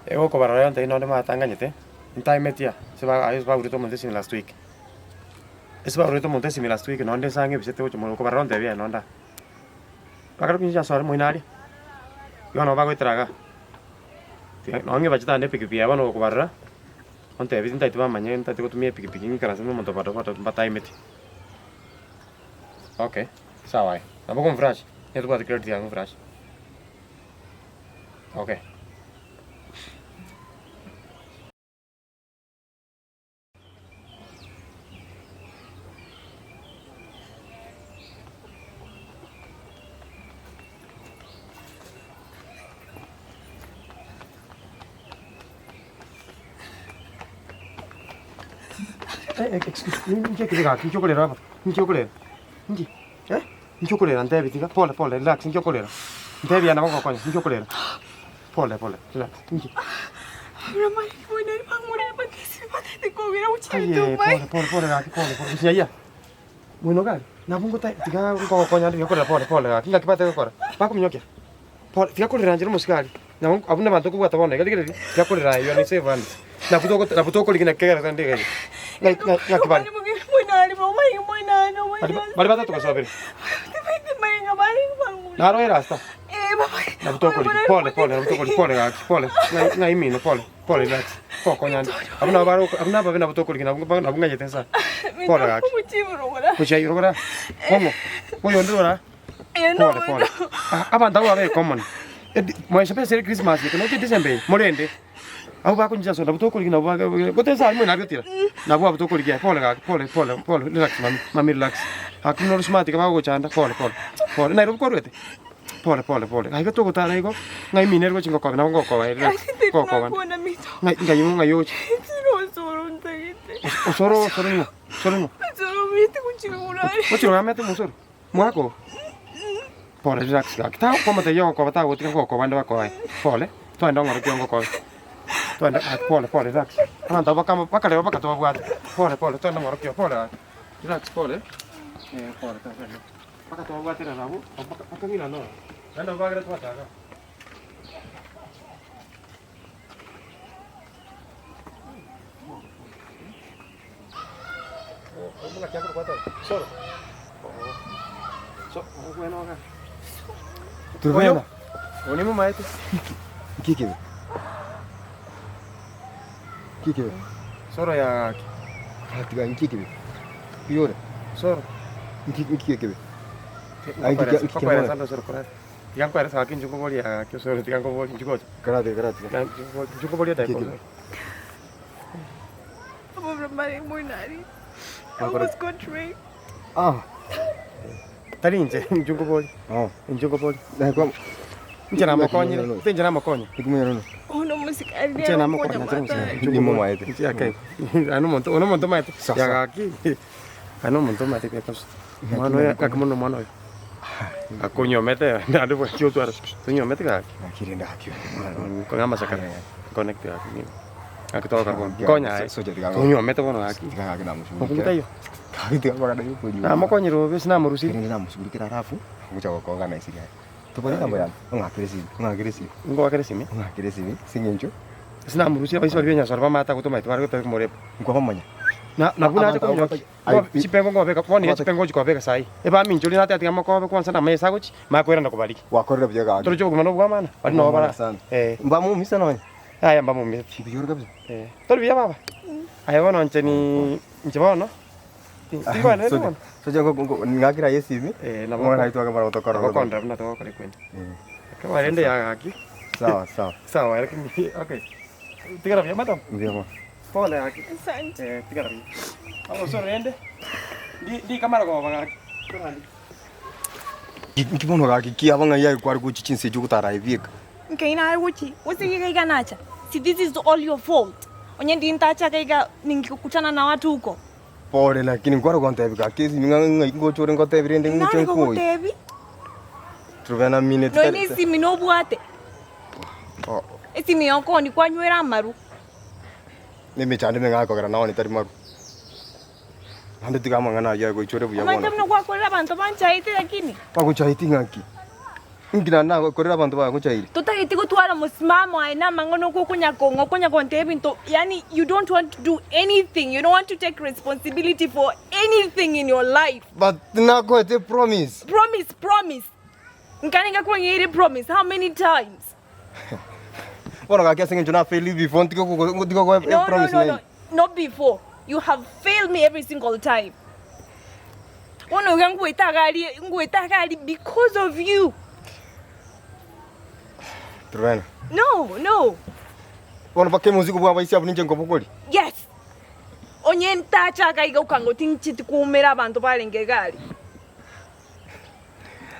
Ego ko baraya ntai no de matanganyete. Ntai metia. Seba urito montesimi last week. Seba urito montesimi last week no de sange bisete ocho mo ko baraya ntai bia no nda. Pakaro pinja sore mo inari. Yo no bago itraga. No nge bachita ande pikipiki aba no ko barra. Onte bitin ntai tuba manya ntai ko tumie pikipiki ni kana mo monto pato batai meti. Okay. Sawa. Nabo con flash. Esto puede creer tirar un flash. Okay. Excuse me, ¿qué diga? ¿Qué chocolate rapa? ¿Qué chocolate? ¿Qué? ¿Qué chocolate? Ante bitika. Pole, relax. ¿Qué chocolate? Ante bia na bako konya. ¿Qué chocolate? Pole, relax. ¿Qué? Una mãe foi na irmã mulher para que se bate de comer o chito, mãe. Pole, ya ya. Bueno, gal. Na bungo tai tiga ko konya ndi chocolate pole. Kinga kipate ko. Bako minyokia. Pole, tiga ko ranjiro musikali. Na abuna bantu ko bata bone. Kali tiga ko ra yo ni save and. Na puto ko ligina kera tande gai. Ngai kibali. Bali bata to ko sabe. Naro era sta. Na puto ko pole. Ngai mino pole relax. Poko nyandi. Abuna ba na puto ko ligina bunga yetensa. Pole gak. Kuchai rogora. Como? Moyo ndora. Pole. Abanda wa be common. Mo se pensa Christmas que no te December. Morende. Aku bakun jaso na buto ko ligina ba. Bote sa mo na gatira. Na buto ko ligina pole relax mami relax. Aku no smart ka ba go chanda pole. Na ro ko rete. Pole. Ai ka to ko ta ko. Ngai miner ko chingo ko na ko relax. Ko ban. Ngai yo. Osoro no. Mete con chingura. Ocho na mete musoro. Mwaka. Pole relax. Ta ko mate yo ko ta ko ko banda ko ai. Pole. To ndo ngoro kiongo ko. To ndo pole relax. Anda baka leo baka to bwate. Pole to ndo ngoro kio pole. Relax pole. Pole ta. Baka to bwate na rabu. Baka mina no. Anda bagra to ta ga. Una que hacer cuatro. Solo. Bueno, acá. Trubena. Unimo maete. Kiki. Soro ya. Hatiga kiki. Piore. Soro. Kiki. Ai kiki para sando soro para. Tiang para sa akin jungo boli ya. Kyo soro tiang ko boli jungo. Karate. Jungo boli dai ko. Pobre mãe, muito nariz. I almost got raped. Tarinje, jungo boli. Jungo boli. Dai ko. Njana makonye. Njana makonye. Ikumero. Una música de Njana makonye. Jungo maete. Ya kai. Ano monto maete. Ya aquí. Ano monto maete que cos. Mano ya kakumono mano. Akunyo mete, nada pues yo tu aras. Tunyo mete ka. Kirinda hakio. Con ambas acá. Conecte aquí. Aquí todo carbón. Coña, tunyo mete bono aquí. Tiga namu. Kukuta yo. Tiga kwa kada yuko. Na makonye ro bes na murusi. Namu subikira rafu. Kucha ko ngana isiga. Tupone kambo yan. Ungagresive. Ngo agresimi. Ungagresive. Singencho. Sina murusi ba isori benya sorba mata ko to mai twaro to more. Ngo pamanya. Na buna ta ko chipengo ngo beka poni chipengo ko beka sai. E ba minjo lina ta tingama ko kwanza na mesa gochi ma ko era na kubaliki. Wakorera byaga. Toro jogo mano bwa mana. Bali no bara. Mbamu misa na. Aya mbamu misa. Biyor kabisa. Toro bia baba. Aya wana ncheni nchebono. Tingwa ne no. Soja ngo ngagira yesibi. Na mwana haitwa kama utokora. Ukonda mna to kale kwenda. Kama ende ya haki. Sawa, lakini okay. Tigara bia madam. Ndio. Pole haki. Asante. Tigara bia. Osoro ende. Di kamera ko banga. Nkibono ga kiki abanga yayi kwari ku chichinse jukutara ivika. Nkaina aruchi. Usiki kanacha. See, this is all your fault. Onye ndi ntacha kaiga ningikutana na watu huko. Pole lakini kwaro kontebika kesi minga ngochore ngotebirende ngichen kuyi. Nani Trubena minute. No ni simi no bwate. Esi mi yoko ni kwanywera maru. Nime chande menga ko gara naoni tari maru. Hande tiga mangana ya go chore buya bona. Manda mno kwa kola bantu banchaite lakini. Pa go chaiti ngaki. Ngina na korera abantu ba kuchairi. Tutagiti gutwara musimamo aina mangono kukunya konte ebinto. Yani you don't want to do anything. You don't want to take responsibility for anything in your life. But nako ete promise. Promise. Nkaninga kwa ngiri promise. How many times? Wana kakia singe juna fail before ntiko kwa promise. No. Not before. You have failed me every single time. Wana ngangu itagali because of you. Trubena. No. Wana pake muziki bwa baisi abu ninje ngopokoli. Yes. Onye ntacha kaiga ukango tinchiti kuumera abantu balengegali.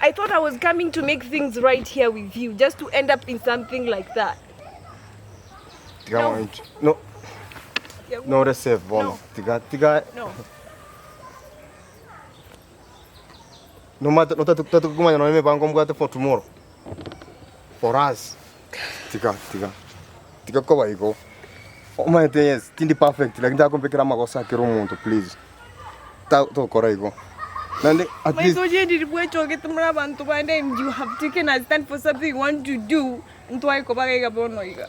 I thought I was coming to make things right here with you, just to end up in something like that. No. No receive bono. Tiga. No. No matter not to kumanya no me bango mgate for tomorrow. For us. Tiga ko baigo. Oh my days, tindi perfect. Like nda kompekera makosa kero muntu please. To koraigo. Nande at least you have taken a stand for something you want to do. Ntwai ko bagaiga bono iga.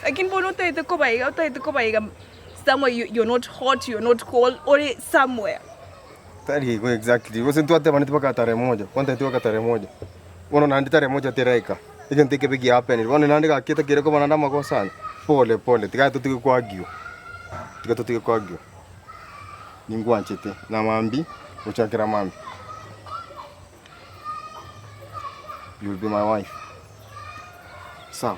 Akin bono taite ko baiga. Somewhere you're not hot, you're not cold, or somewhere. Tari go exactly. Wasn't what the paka tare moja. Kwanta tu tare moja. Wono nandi tare moja teraika. Ikan teke begi happen. Wono nandi ka kita kire ko banana makosa. Pole. Tiga tu tiga kwa agio. Ningu anchete. Na mambi. Uchakira mambi. You will be my wife. So.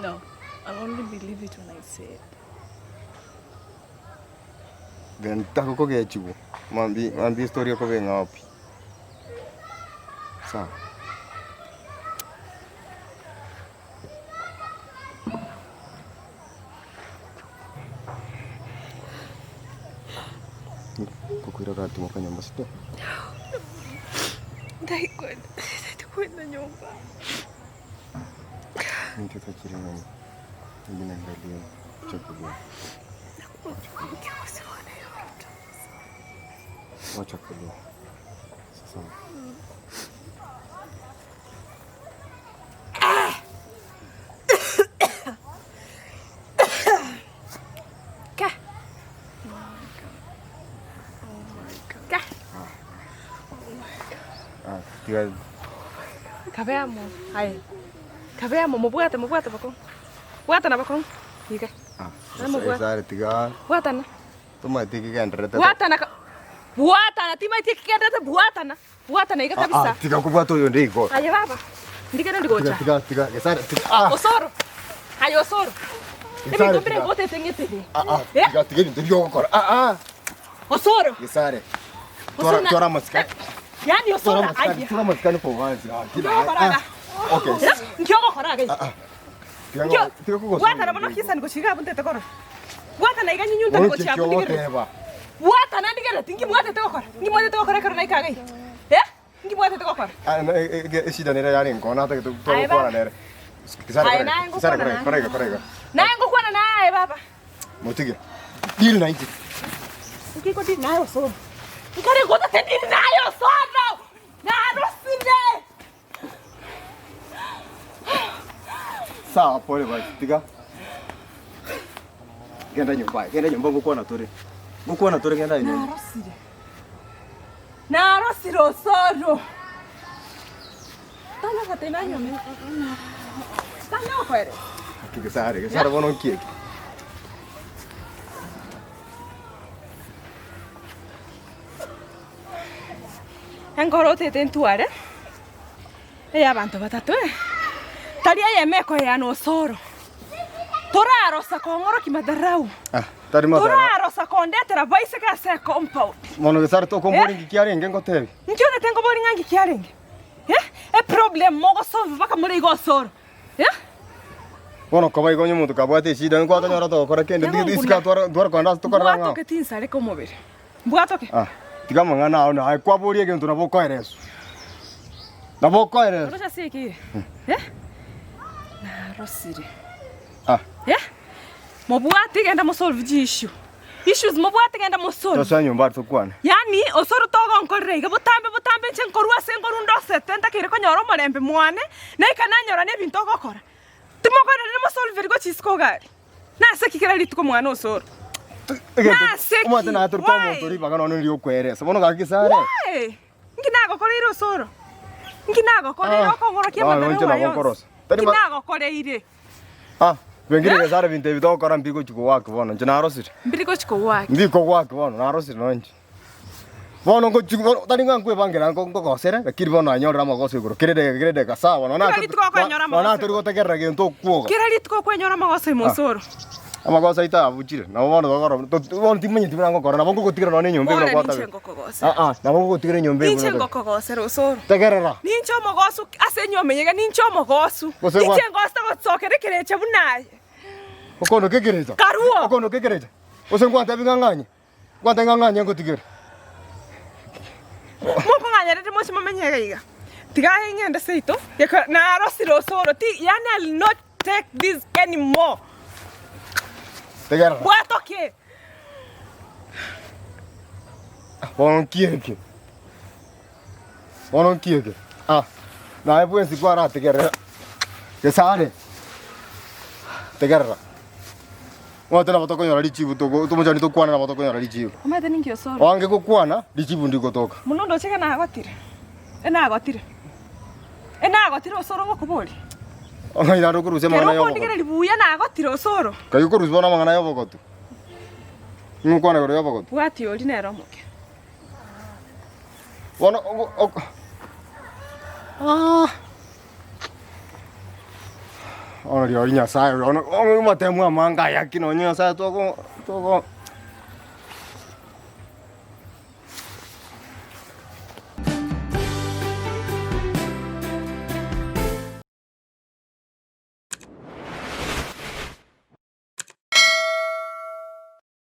No. I'll only believe it when I say it. Then tako ko ge chibu. Mambi story ko be ngapi. So. Kukuira ka tu makanya mbasito. Dai kwenda nyumba. Ndio takira nani. Ngine ndio chakula. Wacha kulia. Sasa. Tiga. Kabeamo. Hai. Kabeamo mubwate bako. Bwata na bako. Ika. Gesare tiga. Bwata na. Tuma tiki kandrete. Bwata na tima tiki kandrete bwata na ika kabisa. Tiga kubwato yo ndiko. Aye baba. Ndikana ndikocha. Tiga. Gesare tiga. Osoro. Ayo Osoro. Demi compre bote tengete. Tiga ndio gukora. Osoro. Gesare. Tora maska. Yani Osoro. Aye. Tora maska no powanzi. Okay. Nkioko kora gai. Tiga kugo. Bwata na bono kisa ndikoshika bunte kora. Bwata na iganye nyunta ndikocha bunte. Bwata na ndigera tingi mwate tokora. Ngi mwate tokora kora na ikagai. Ngi mwate tokora. Shida nere yari ngona hata kitu tokora nere. Kisare korega. Nango kwana naye baba. Motige. Dili na inti. Ngiko dili nayo so. Ngare gota tendili nayo so. Na rosine. Sawa pole basi. Tiga. Genda nyumba ngukona tore. Genda nyumba. Na rosire Osoro. Tana katena nyumba. Tana kwere. Gesare bono kieki. Ancora tentuare. E avanti batatu. Tali ayemeko ya no Osoro. Toraro sakongoro kimadarau. Tari madara. Toraro sakondetera vaise ka se compound. Mono Gesare to kombori ngikiarenge ngotebi. Nkiona tengo bori ngangi kiarenge. E problem mogo solve baka muri go Osoro. Bono kama igonyo muntu kabwate shida ngo akanyora to kora kende diska twara kwanda tukara nga. Bwato ketinsa reko mobere. Bwato ke. Tiga mangana ona ai kwabori ege ntuna boko ereso. Na boko ereso. Rocha siki. Na rosiri. Mobwate genda mo solve issue. issues mobwate genda musoro Sasa nyumba tukwana. yani osoro togo nkorre ga butambe nkorwa senkorundo setenta kire konyoro morembe mwane na ikananyora ne bintu gokora timokora ne mosolve go chisko gari na sekikira lituko mwana osoro Umate na turko motori baga no ndio kweresa bono ga Gesare nginago koriro osoro nginago koriro kongoro kia madara nginago koreire Wengine Gesare binte bito kora mbiko chiko wake bono njana arosire mbiko chiko wake mbiko wake bono na arosire no nje bono ngo chiko tani ngwe bangira ngo gosere akiri bono anyora magoso iguru kirede kasawa no na turi gotegerera gintu kuoga kirari tuko kwenyora magoso imosoro amagoso ita abuchire na bono gokora bono timenye tibira ngokora na bongo gotigera no nyombe no kwata na bongo gotigera nyombe ninche ngokogosera osoro tegerera ninche omogoso ase nyomenyega ninche omogoso ninche ngosta gotsokere kireche bunaye okono kegereza karuo okono kegereza osengwanta binganganye gwanta nganganye ngotigera moko nganyarete mosi mamenyega iga tigahe ngenda seito na arosiro osoro yani I'll not take this anymore tegerera bwatoke bono kieke na ebu ensi kwara tegerera Gesare tegerera Wate na batoko nyora lichibu toko tumojani to kwana na batoko nyora lichibu omete ninki osoro wange ko kwana lichibu ndiko toka munondo cheka na agotire osoro gokobori Ongai na rokuru sema na yobo ndigere libuya na agotire osoro kayo ko rusbona mangana yobo gotu Nkwana gore yobo gotu bwati oli nero moke Wana Ona ri nya sai ona matemu amanga yakino nya sai toko